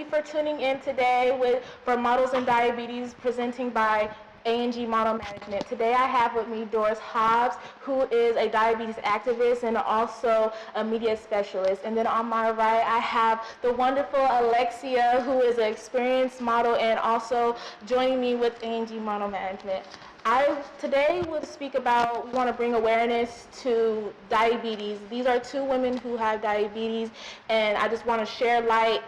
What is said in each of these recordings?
you for tuning in today for Models and Diabetes, presenting by A&G Model Management. Today I have with me Doris Hobbs, who is a diabetes activist and also a media specialist. And then on my right, I have the wonderful Alexia, who is an experienced model and also joining me with A&G Model Management. Today we'll speak about, we want to bring awareness to diabetes. These are two women who have diabetes, and I just want to share light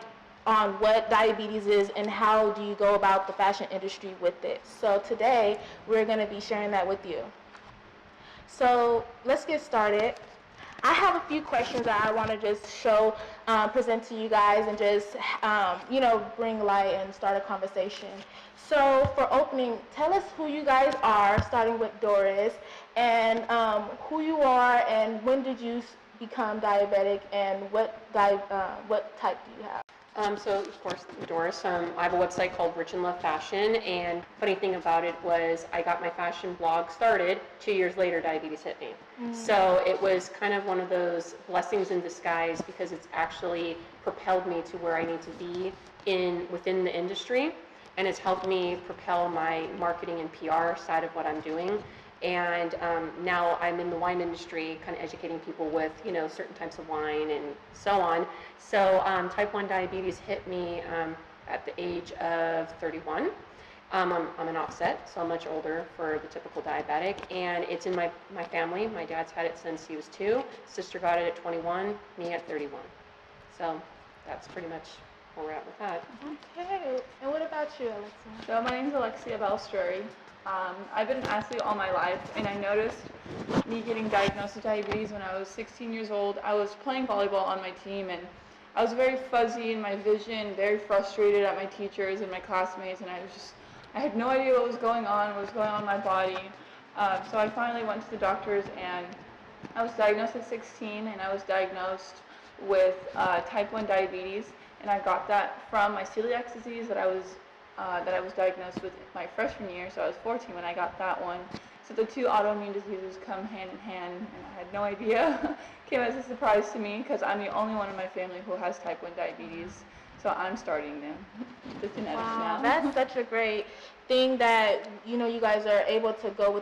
on what diabetes is and how do you go about the fashion industry with it. So today we're going to be sharing that with you. So let's get started. I have a few questions that I want to just present to you guys and just, bring light and start a conversation. So for opening, tell us who you guys are, starting with Doris, and who you are and when did you become diabetic and what type do you have? So, of course, Doris, I have a website called Rich and Love Fashion, and funny thing about it was I got my fashion blog started. 2 years later, diabetes hit me. So it was kind of one of those blessings in disguise because it's actually propelled me to where I need to be within the industry, and it's helped me propel my marketing and PR side of what I'm doing. And now I'm in the wine industry, kind of educating people with, certain types of wine and so on. So type 1 diabetes hit me at the age of 31. I'm an offset, so I'm much older for the typical diabetic. And it's in my family. My dad's had it since he was 2. Sister got it at 21, me at 31. So that's pretty much where we're at with that. Okay. And what about you, Alexia? So my name is Alexia Balstrari. I've been an athlete all my life, and I noticed me getting diagnosed with diabetes when I was 16 years old. I was playing volleyball on my team, and I was very fuzzy in my vision, very frustrated at my teachers and my classmates, and I had no idea what was going on in my body. So I finally went to the doctors, and I was diagnosed at 16, and I was diagnosed with type 1 diabetes, and I got that from my celiac disease that I was diagnosed with my freshman year, so I was 14 when I got that one. So the two autoimmune diseases come hand in hand, and I had no idea. Came as a surprise to me because I'm the only one in my family who has type 1 diabetes, so I'm starting the genetics now. That's such a great thing that, you guys are able to go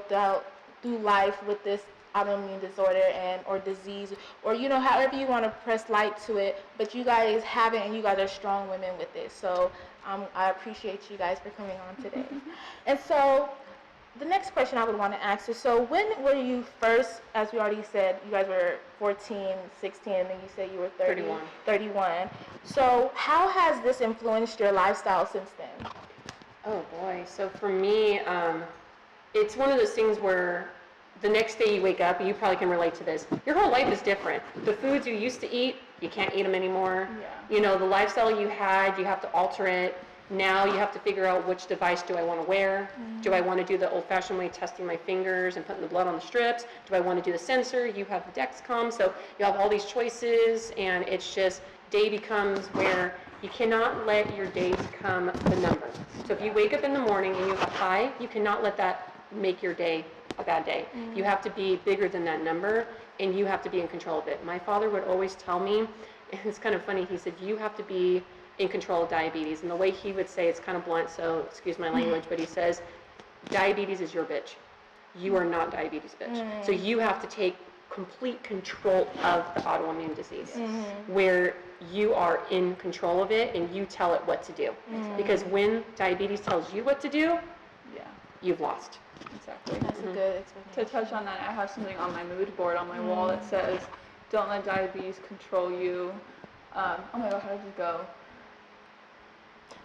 through life with this autoimmune disorder or disease, or however you want to press light to it, but you guys have it and you guys are strong women with it. So I appreciate you guys for coming on today. And so the next question I would want to ask is, so when were you first, as we already said, you guys were 14, 16, and then you said you were 31. So how has this influenced your lifestyle since then? Oh boy, so for me, it's one of those things where the next day you wake up, and you probably can relate to this, your whole life is different. The foods you used to eat, you can't eat them anymore. Yeah. The lifestyle you had, you have to alter it. Now you have to figure out which device do I want to wear. Do I want to do the old-fashioned way, testing my fingers and putting the blood on the strips? Do I want to do the sensor? You have the Dexcom, so you have all these choices, and it's just, day becomes where you cannot let your days become the number. So if you wake up in the morning and you have a high, you cannot let that make your day a bad day. You have to be bigger than that number, and you have to be in control of it. My father would always tell me, and it's kind of funny, he said, you have to be in control of diabetes. And the way he would say, it's kind of blunt, so excuse my language, but he says, diabetes is your bitch. You are not diabetes, bitch. So you have to take complete control of the autoimmune disease, where you are in control of it and you tell it what to do. Because when diabetes tells you what to do, you've lost. Exactly. That's a good explanation. To touch on that, I have something on my mood board on my wall that says, don't let diabetes control you. Oh my God, how did it go?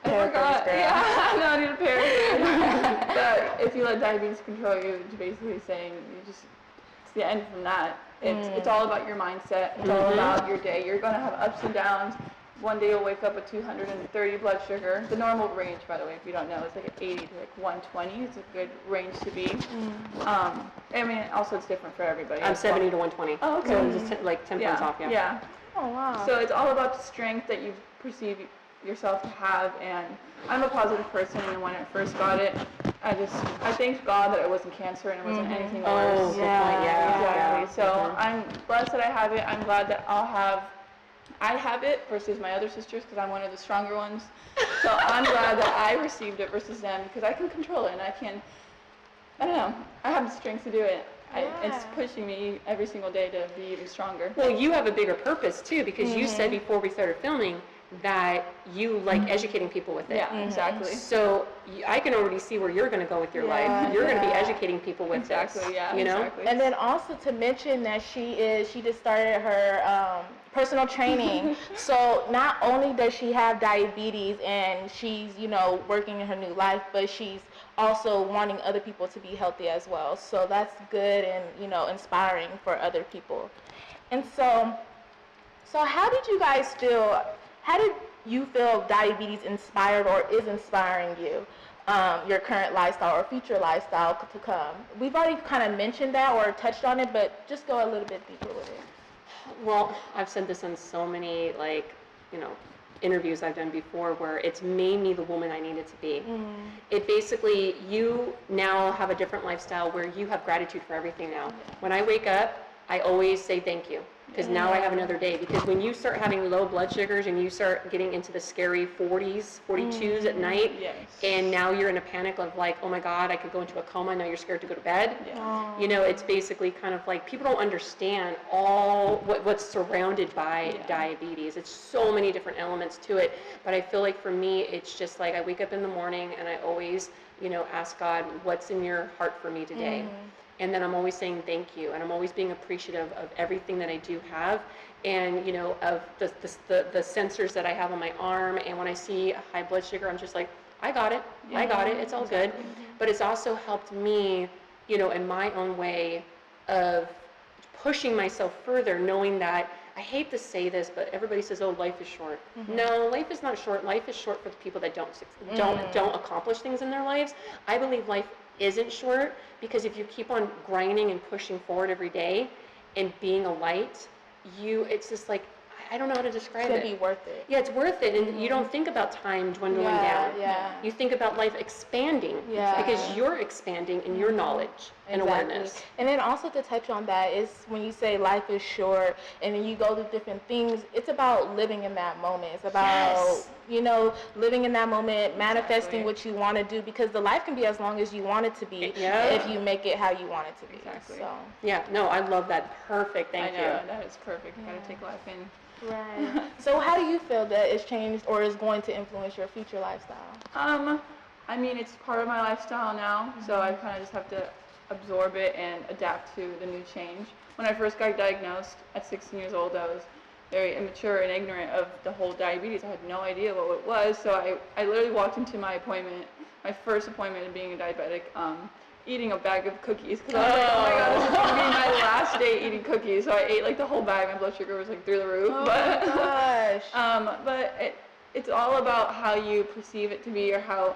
I forgot. Yeah, no, I need a paraphrase. But if you let diabetes control you, it's basically saying it's the end from that. It's all about your mindset. It's all about your day. You're going to have ups and downs. One day you'll wake up with 230 blood sugar. The normal range, by the way, if you don't know, is like an 80 to like 120. It's a good range to be. I mean, also it's different for everybody. I'm 70 to 120. Oh, okay. So it's just like 10 pounds off, Yeah. Oh, wow. So it's all about the strength that you perceive yourself to have, and I'm a positive person, and when I first got it, I thanked God that it wasn't cancer and it wasn't anything worse. Oh, yeah. Exactly. So I'm blessed that I have it. I'm glad that I'll have I have it versus my other sisters because I'm one of the stronger ones. So I'm glad that I received it versus them because I can control it and I don't know, I have the strength to do it. It's pushing me every single day to be even stronger. Well, you have a bigger purpose too, because you said before we started filming that you like educating people with it. Yeah, exactly. So I can already see where you're going to go with your life. You're going to be educating people with exactly, this. Yeah, you know? exactly. And then also to mention that she just started her personal training. So not only does she have diabetes and she's, working in her new life, but she's also wanting other people to be healthy as well. So that's good and, inspiring for other people. And so how did you guys feel? How did you feel diabetes inspired or is inspiring you, your current lifestyle or future lifestyle to come? We've already kind of mentioned that or touched on it, but just go a little bit deeper with it. Well, I've said this on so many, interviews I've done before where it's made me the woman I needed to be. It basically, you now have a different lifestyle where you have gratitude for everything now. When I wake up, I always say thank you. Because now I have another day. Because when you start having low blood sugars and you start getting into the scary 40s, 42s at night, and now you're in a panic of like, oh my God, I could go into a coma, now you're scared to go to bed. It's basically kind of like, people don't understand all what's surrounded by diabetes. It's so many different elements to it. But I feel like for me, it's just like I wake up in the morning and I always, ask God, what's in your heart for me today? And then I'm always saying thank you, and I'm always being appreciative of everything that I do have, and of the sensors that I have on my arm. And when I see a high blood sugar, I'm just like, I got it, it's all good. But it's also helped me, in my own way of pushing myself further, knowing that, I hate to say this, but everybody says, oh, life is short. No, life is not short. Life is short for the people that don't accomplish things in their lives. I believe life isn't short, because if you keep on grinding and pushing forward every day and being a light, it's just like, I don't know how to describe it. It's going to be worth it. Yeah, it's worth it. And you don't think about time dwindling down. Yeah. You think about life expanding because you're expanding in your knowledge and awareness. And then also to touch on that is when you say life is short and then you go through different things, it's about living in that moment. It's about, living in that moment, manifesting what you want to do, because the life can be as long as you want it to be if you make it how you want it to be. Exactly. So. Yeah, no, I love that. Perfect. Thank you. I know, that is perfect. You got to take life in. Right. So how do you feel that it's changed or is going to influence your future lifestyle? I mean, it's part of my lifestyle now, so I kind of just have to absorb it and adapt to the new change. When I first got diagnosed at 16 years old, I was very immature and ignorant of the whole diabetes. I had no idea what it was, so I literally walked into my first appointment of being a diabetic, eating a bag of cookies, because I was like, oh my God, this is going to be my last day eating cookies. So I ate like the whole bag. My blood sugar was like through the roof. Oh my gosh. But it's all about how you perceive it to be or how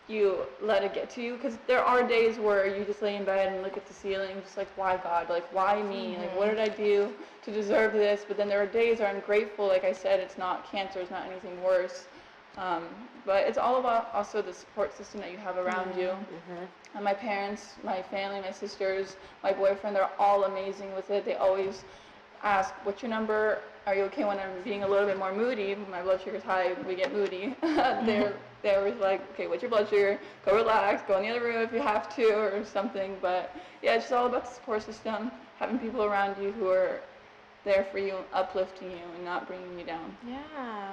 you let it get to you, because there are days where you just lay in bed and look at the ceiling, just like, why God? Like, why me? Like, what did I do to deserve this? But then there are days where I'm grateful, like I said, it's not cancer, it's not anything worse. But it's all about also the support system that you have around you. And my parents, my family, my sisters, my boyfriend, they're all amazing with it. They always ask, what's your number? Are you okay when I'm being a little bit more moody? My blood sugar's high, we get moody. They're always like, okay, what's your blood sugar? Go relax, go in the other room if you have to or something. But yeah, it's just all about the support system, having people around you who are there for you, uplifting you and not bringing you down. Yeah,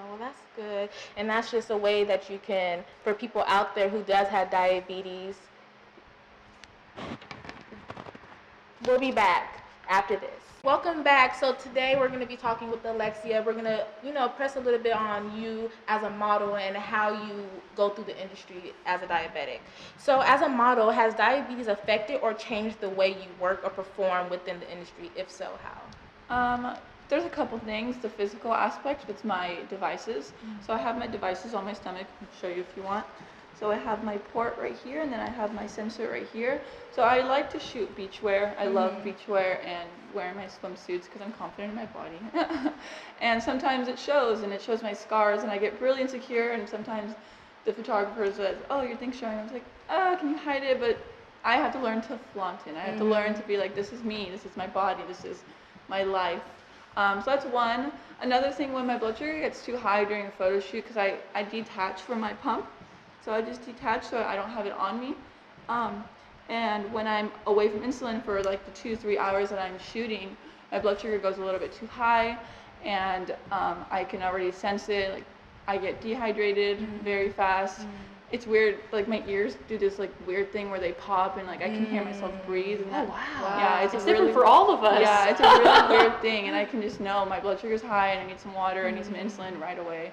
well, that's good. And that's just a way that you can, for people out there who does have diabetes. We'll be back after this. Welcome back. So today we're going to be talking with Alexia. We're going to, press a little bit on you as a model and how you go through the industry as a diabetic. So as a model, has diabetes affected or changed the way you work or perform within the industry? If so, how? There's a couple things. The physical aspect with my devices. So I have my devices on my stomach. I'll show you if you want. So I have my port right here, and then I have my sensor right here. So I like to shoot beachwear. I love beachwear and wearing my swimsuits because I'm confident in my body. And sometimes it shows, and it shows my scars, and I get really insecure. And sometimes the photographer says, "Oh, your thing's showing." I was like, "Oh, can you hide it?" But I have to learn to flaunt it. I have to learn to be like, "This is me. This is my body. This is my life." So that's one. Another thing, when my blood sugar gets too high during a photo shoot, because I detach from my pump, so I just detach so I don't have it on me. And when I'm away from insulin for like the 2-3 hours that I'm shooting, my blood sugar goes a little bit too high, and I can already sense it. Like I get dehydrated very fast. It's weird, like my ears do this like weird thing where they pop and like I can hear myself breathe. And that, wow. Yeah, It's really, different for all of us. Yeah, it's a really weird thing, and I can just know my blood sugar's high and I need some water, I need some insulin right away.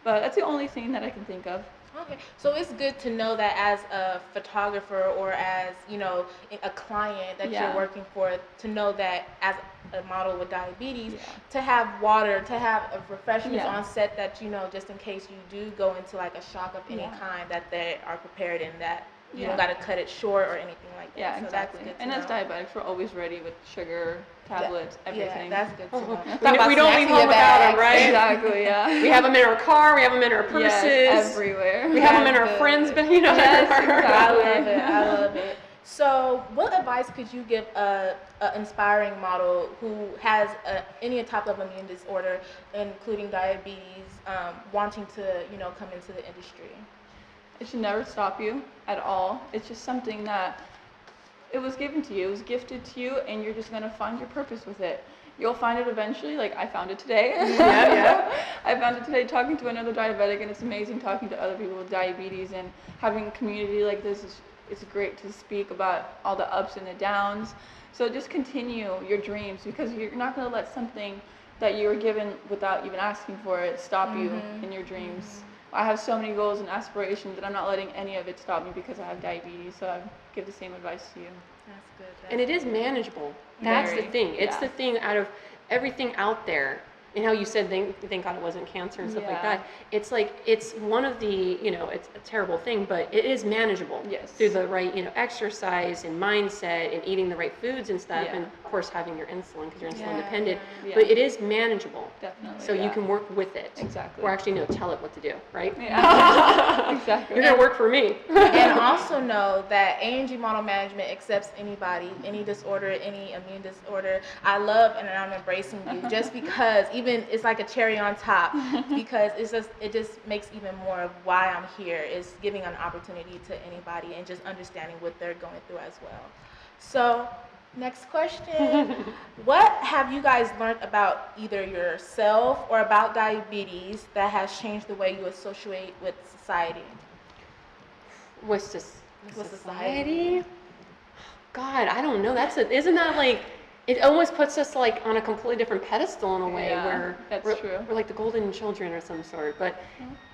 But that's the only thing that I can think of. Okay, so it's good to know that as a photographer or as, you know, a client that Yeah. you're working for, to know that as a model with diabetes, Yeah. to have water, to have refreshments Yeah. on set that, you know, just in case you do go into like a shock of any Yeah. kind, that they are prepared and that you Yeah. don't got to cut it short or anything like that. Yeah, So exactly. that's good to And as know. diabetics, we're always ready with sugar, tablets, everything. Yeah, that's good to know. We Talk about don't snacks leave in home your without bag. them, right? Exactly, yeah. We have them in our car, we have them in our purses. Yes, everywhere. We have them in That's our good. friends, but you know, Yes, everywhere. I exactly. love it. I love it. So, what advice could you give a inspiring model who has any type of immune disorder, including diabetes, wanting to, you know, come into the industry? It should never stop you at all. It's just something that it was given to you, it was gifted to you, and you're just gonna find your purpose with it. You'll find it eventually, like I found it today. Yeah. I found it today talking to another diabetic, and it's amazing talking to other people with diabetes, and having a community like this is it's great to speak about all the ups and the downs. So just continue your dreams, because you're not gonna let something that you were given without even asking for it stop you in your dreams. I have so many goals and aspirations, and I'm not letting any of it stop me because I have diabetes. So I give the same advice to you. That's good. That's And it is manageable. That's the Very, thing. It's yeah. the thing out of everything out there. And how you said, thank God it wasn't cancer and stuff like Yeah. that. It's like, it's one of the, you know, it's a terrible thing, but it is manageable. Yes. Through the right, you know, exercise and mindset and eating the right foods and stuff. Yeah. And of course, having your insulin because you're insulin Yeah, dependent. yeah. But it is manageable. Definitely. So you yeah. can work with it. Exactly. Or actually, no, tell it what to do, right? Yeah. Exactly. You're going to work for me. And also know that A&G Model Management accepts anybody, any disorder, any immune disorder. I love and I'm embracing you just because even it's like a cherry on top because it just makes even more of why I'm here is giving an opportunity to anybody and just understanding what they're going through as well. So next question. What have you guys learned about either yourself or about diabetes that has changed the way you associate with society? With society? God, I don't know. Isn't that like, it almost puts us like on a completely different pedestal in a way Yeah, where that's we're, true. we're like the golden children or some sort. But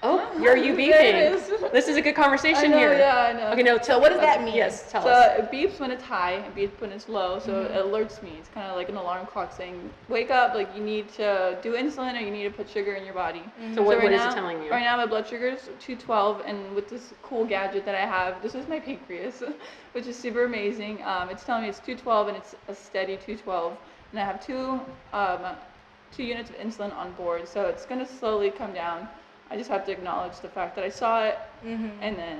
you There it beeping. is. This is a good I conversation know, here. yeah, I know. Okay, no. So what does that mean? Yes, tell So us. it beeps when it's high and beeps when it's low, so it alerts me. It's kind of like an alarm clock saying, wake up, like you need to do insulin or you need to put sugar in your body. So what right is now, it telling you? Right now my blood sugar is 212, and with this cool gadget that I have, this is my pancreas, which is super amazing. It's telling me it's 212 and it's a steady 212. And I have two units of insulin on board, so it's going to slowly come down. I just have to acknowledge the fact that I saw it, and then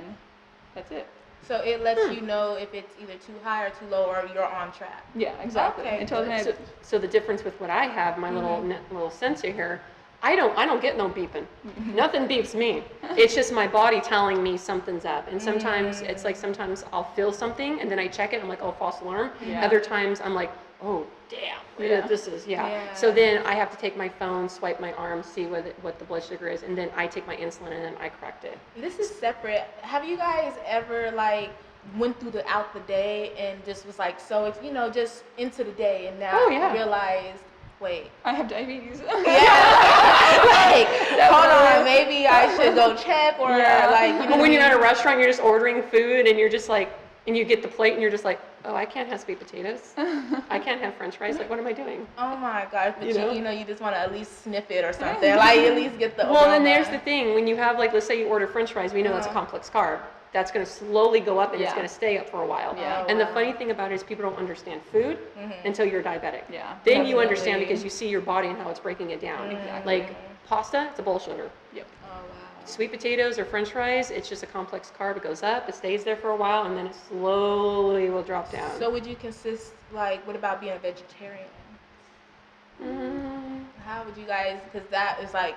that's it. So it lets you know if it's either too high or too low or you're on track. Yeah, exactly. Okay, It tells me So the difference with what I have, my little sensor here, I don't get no beeping. Nothing beeps me. It's just my body telling me something's up. And sometimes it's like sometimes I'll feel something and then I check it. I'm like, oh, false alarm. Yeah. Other times I'm like, oh, damn. Yeah. This is Yeah. So then I have to take my phone, swipe my arm, see what the blood sugar is, and then I take my insulin and then I correct it. This is separate. Have you guys ever like went through the day and just was like, so it's, you know, just into the day and now Oh, yeah. realized, wait. I have diabetes. Yeah. Like, hold on, maybe I should go check or Yeah. like, you know But when what you're I at mean? a restaurant, you're just ordering food and you're just like, and you get the plate and you're just like, oh, I can't have sweet potatoes. I can't have french fries. Like, what am I doing? Oh my gosh, but You know? you know, you just want to at least sniff it or something. Like, at least get the Well, then aroma. there's the thing. When you have, like, let's say you order french fries, we know that's a complex carb. That's going to slowly go up and it's Yeah. going to stay up for a while. Yeah. And the wow. funny thing about it is people don't understand food until you're diabetic. Yeah, Then you understand definitely. because you see your body and how it's breaking it down. Exactly. Like pasta, it's a bowl sugar. Yep. Oh wow. Sweet potatoes or french fries, it's just a complex carb. It goes up, it stays there for a while, and then it slowly will drop down. So would you consist like? What about being a vegetarian? How would you guys, because that is like,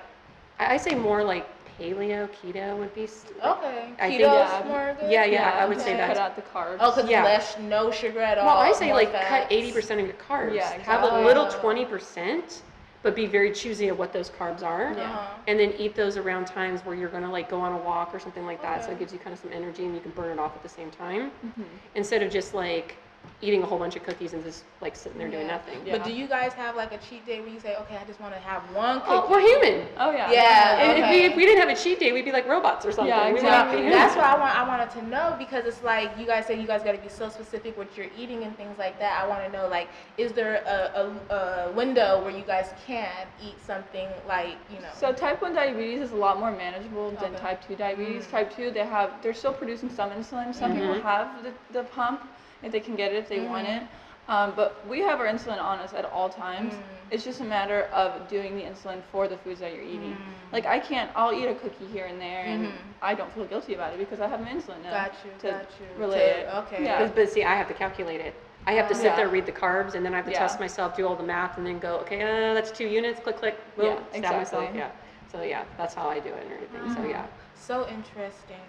I say more like paleo, keto would be. okay, I think- keto's more good? Yeah, I would say just that. cut out the carbs. Oh, because Yeah. less, no sugar at all. Well, I say more like fats. cut 80% of your carbs. Yeah, Have a exactly. little 20%, but be very choosy of what those carbs are. Yeah. Uh-huh. And then eat those around times where you're gonna like go on a walk or something like that. So Okay. it gives you kind of some energy and you can burn it off at the same time. Mhm. Instead of just like eating a whole bunch of cookies and just like sitting there doing Yeah. nothing. Yeah. But do you guys have like a cheat day where you say, okay, I just want to have one cookie? Oh, we're human. Oh yeah. Yeah. And Okay. if we didn't have a cheat day, we'd be like robots or something. Yeah, We exactly. wouldn't be human. That's what I wanted to know, because it's like you guys say you guys got to be so specific what you're eating and things like that. I want to know, like, is there a window where you guys can eat something like, you know? So type 1 diabetes is a lot more manageable than Okay. type 2 diabetes. Mm. Type 2, they're still producing some insulin. Some people have the pump if they can get it if they want it. But we have our insulin on us at all times. It's just a matter of doing the insulin for the foods that you're eating. Like I'll eat a cookie here and there, and I don't feel guilty about it because I have my insulin now. Got you. to Got you. relay To- it. okay. Yeah. But see, I have to calculate it. I have to sit Yeah. there, read the carbs, and then I have to Yeah. test myself, do all the math, and then go, okay, that's 2 units, click, click, boom, Yeah, stab myself, exactly. yeah. So yeah, that's how I do it and everything, so yeah. So interesting.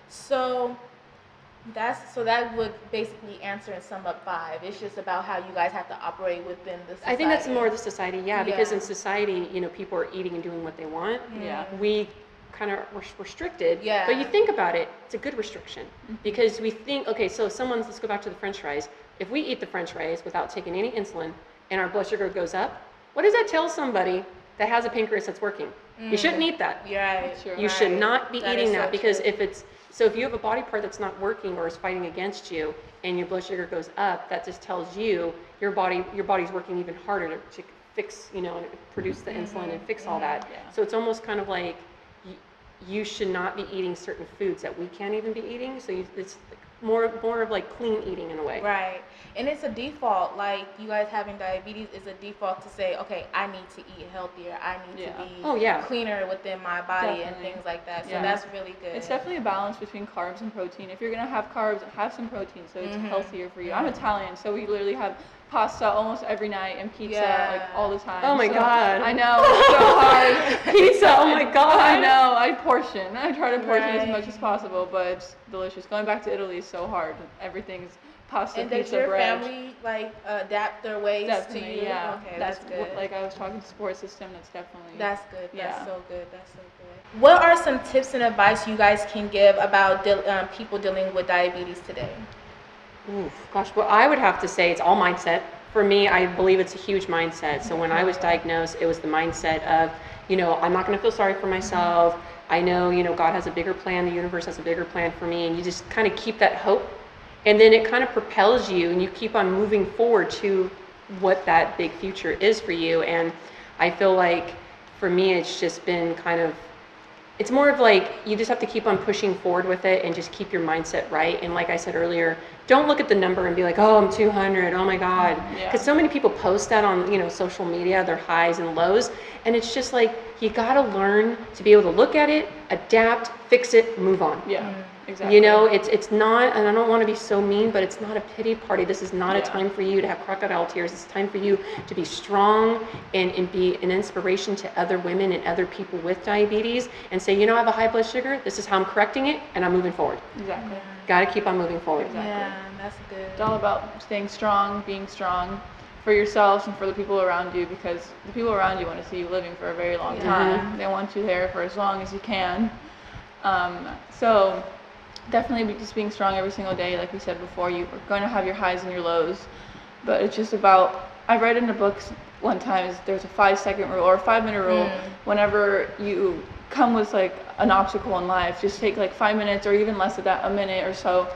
So that would basically answer and sum up 5. It's just about how you guys have to operate within the society. I think that's more the society, yeah, because Yeah. in society, people are eating and doing what they want. Yeah. We kind of restricted, Yeah. but you think about it, it's a good restriction, because we think, okay, so let's go back to the french fries. If we eat the french fries without taking any insulin and our blood sugar goes up, what does that tell somebody that has a pancreas that's working? You shouldn't eat that. You're right. True. You should Right. not be That eating is that, so because true. if you have a body part that's not working or is fighting against you and your blood sugar goes up, that just tells you your body's working even harder to fix, and produce the insulin and fix all that. Yeah. So it's almost kind of like you should not be eating certain foods that we can't even be eating. So it's more of like clean eating in a way. Right. And it's a default, like you guys having diabetes is a default to say, okay, I need to eat healthier. I need Yeah. to be Oh, yeah. cleaner within my body and Definitely. things like that. So Yeah. that's really good. It's definitely a balance between carbs and protein. If you're gonna have carbs, have some protein so it's healthier for you. I'm Italian, so we literally have pasta almost every night and pizza like all the time. Oh my So- God. I know, it's so hard. Pizza, oh my God. I know, I portion. I try to portion as Right. much as possible, but it's delicious. Going back to Italy is so hard. Everything's pasta, and does pizza, your bread. family like adapt their ways to Definitely, you? yeah. Okay, that's good. Like I was talking to support system, that's definitely. That's good. That's Yeah. so good. That's so good. What are some tips and advice you guys can give about people dealing with diabetes today? Oof, gosh, well, I would have to say it's all mindset. For me, I believe it's a huge mindset. So when I was diagnosed, it was the mindset of, I'm not going to feel sorry for myself. I know, God has a bigger plan, the universe has a bigger plan for me, and you just kind of keep that hope. And then it kind of propels you, and you keep on moving forward to what that big future is for you. And I feel like for me, it's just been it's more of like you just have to keep on pushing forward with it and just keep your mindset right. And like I said earlier, don't look at the number and be like, oh, I'm 200, oh my God. Yeah. Because so many people post that on, social media, their highs and lows. And it's just like, you gotta learn to be able to look at it, adapt, fix it, move on. Yeah, exactly. It's not, and I don't want to be so mean, but it's not a pity party. This is not a Yeah. time for you to have crocodile tears. It's time for you to be strong and be an inspiration to other women and other people with diabetes and say, I have a high blood sugar. This is how I'm correcting it, and I'm moving forward. Exactly. Got to keep on moving forward. Exactly. Yeah, that's good. It's all about staying strong, being strong for yourselves and for the people around you, because the people around you want to see you living for a very long time. They want you there for as long as you can. So definitely just being strong every single day. Like we said before, you are going to have your highs and your lows, but it's just about, I read in the books one time, there's a 5-second rule or a 5-minute rule. Whenever you come with like an obstacle in life, just take like 5 minutes or even less of that, a minute or so,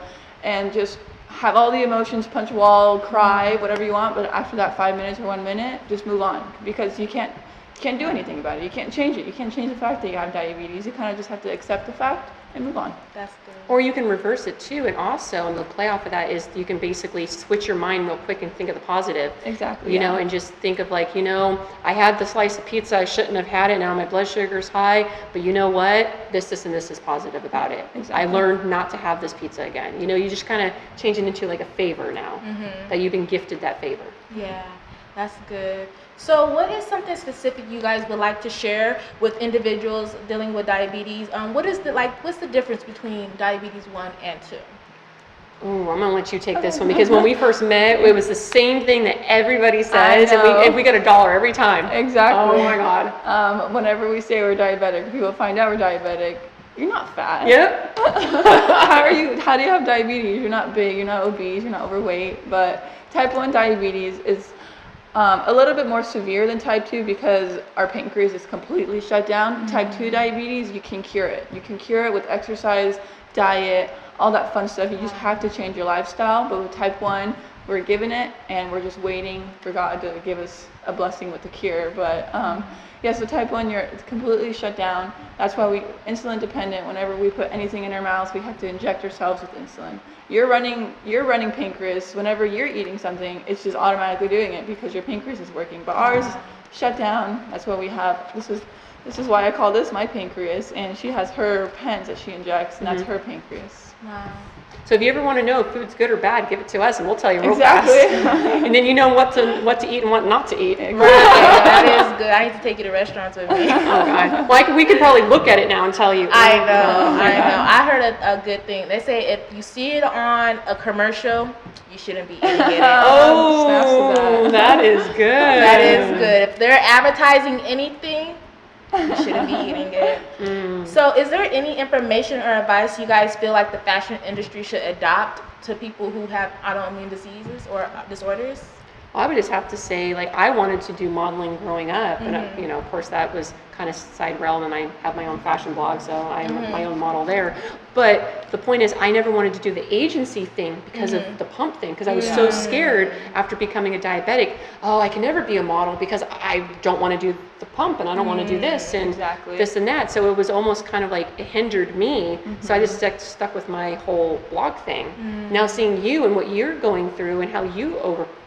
and just have all the emotions, punch a wall, cry, whatever you want, but after that 5 minutes or 1 minute, just move on, because you can't do anything about it. You can't change it. You can't change the fact that you have diabetes. You kind of just have to accept the fact and move on. That's good. Or you can reverse it too, and also, and the play off of that is you can basically switch your mind real quick and think of the positive. Exactly. And just think of like, I had the slice of pizza, I shouldn't have had it, now my blood sugar's high, but you know what? This, and this is positive about it. Exactly. I learned not to have this pizza again. You just kind of change it into like a favor now, that you've been gifted that favor. Yeah, that's good. So what is something specific you guys would like to share with individuals dealing with diabetes? What's the difference between diabetes 1 and 2? Ooh, I'm gonna let you take this one because when we first met, it was the same thing that everybody says, and we got $1 every time. Exactly. Oh my God. Whenever we say we're diabetic, people find out we're diabetic. You're not fat. Yep. How do you have diabetes? You're not big, you're not obese, you're not overweight. But type 1 diabetes is a little bit more severe than type 2 because our pancreas is completely shut down. Type 2 diabetes, you can cure it. You can cure it with exercise, diet, all that fun stuff. You just have to change your lifestyle. But with type 1, we're given it and we're just waiting for God to give us a blessing with the cure. But yeah, so type 1, it's completely shut down. That's why we insulin dependent. Whenever we put anything in our mouths, we have to inject ourselves with insulin. You're running pancreas. Whenever you're eating something, it's just automatically doing it because your pancreas is working. But ours shut down. That's what we have. This is why I call this my pancreas, and she has her pens that she injects, and that's her pancreas. Wow. So if you ever want to know if food's good or bad, give it to us and we'll tell you real Exactly. fast. And then you know what to eat and what not to eat. Right, that is good. I need to take you to restaurants with me. Oh God. Well, we could probably look at it now and tell you. I know. I heard a good thing. They say if you see it on a commercial, you shouldn't be eating it. Oh, that is good. That is good. If they're advertising anything, you shouldn't be eating it. So is there any information or advice you guys feel like the fashion industry should adopt to people who have autoimmune diseases or disorders? I would just have to say, like, I wanted to do modeling growing up, and of course that was kind of side realm, and I have my own fashion blog, so I'm my own model there. But the point is, I never wanted to do the agency thing because of the pump thing, because I was so scared after becoming a diabetic. Oh, I can never be a model because I don't want to do the pump, and I don't want to do this and this and that. So it was almost kind of like it hindered me. So I just stuck with my whole blog thing. Now seeing you and what you're going through and how you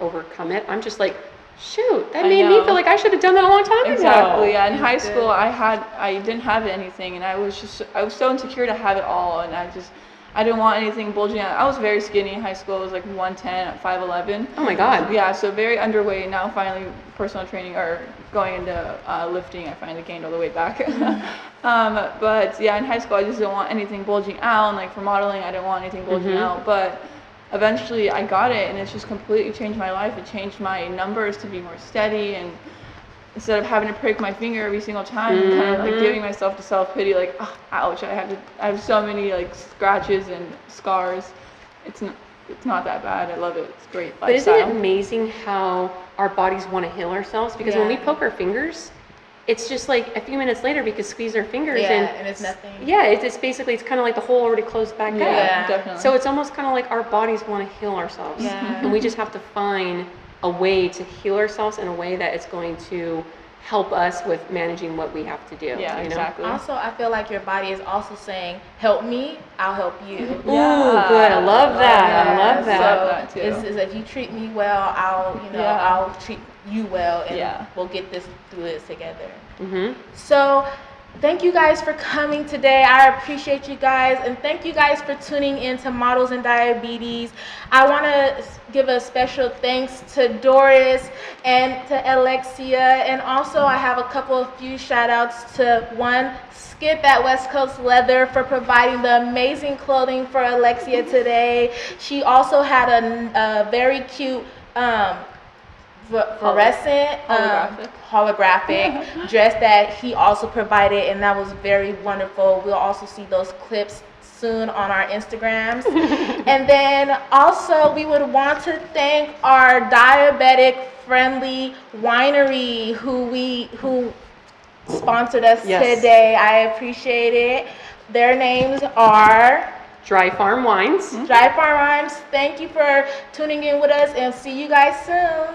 overcome it, I'm just like, shoot, that made me feel like I should have done that a long time ago. Exactly. Yeah. In high school, I didn't have anything, and I was so insecure to have it all, and I didn't want anything bulging out. I was very skinny in high school. I was like 110 at 5'11". Oh my God. Yeah. So very underweight. Now finally personal training or going into lifting, I finally gained all the weight back. But yeah, in high school, I just didn't want anything bulging out. And like for modeling, I didn't want anything bulging out, but eventually I got it, and it's just completely changed my life. It changed my numbers to be more steady, and instead of having to prick my finger every single time and kind of like giving myself the self-pity, like, oh, ouch, I have so many like scratches and scars. It's not that bad. I love it. It's great lifestyle. But isn't it amazing how our bodies want to heal ourselves? Because when we poke our fingers, it's just like a few minutes later we could squeeze our fingers and it's nothing. Yeah, it's basically, it's kind of like the hole already closed back up. Yeah, definitely. So it's almost kind of like our bodies want to heal ourselves. Yeah. And we just have to find a way to heal ourselves in a way that is going to help us with managing what we have to do. Yeah, exactly. Also, I feel like your body is also saying, help me, I'll help you. Ooh, good. I love that. I love that. Love that too. It's if you treat me well, I'll treat you well, and we'll get through this together. So thank you guys for coming today. I appreciate you guys, and thank you guys for tuning in to Models and Diabetes. I want to give a special thanks to Doris and to Alexia, and also I have a few shout outs to one, Skip at West Coast Leather for providing the amazing clothing for Alexia today. She also had a very cute fluorescent holographic dress that he also provided, and that was very wonderful. We'll also see those clips soon on our Instagrams. And then also we would want to thank our diabetic friendly winery who sponsored us today. I appreciate it. Their names are Dry Farm Wines. Dry Farm Wines. Thank you for tuning in with us, and see you guys soon.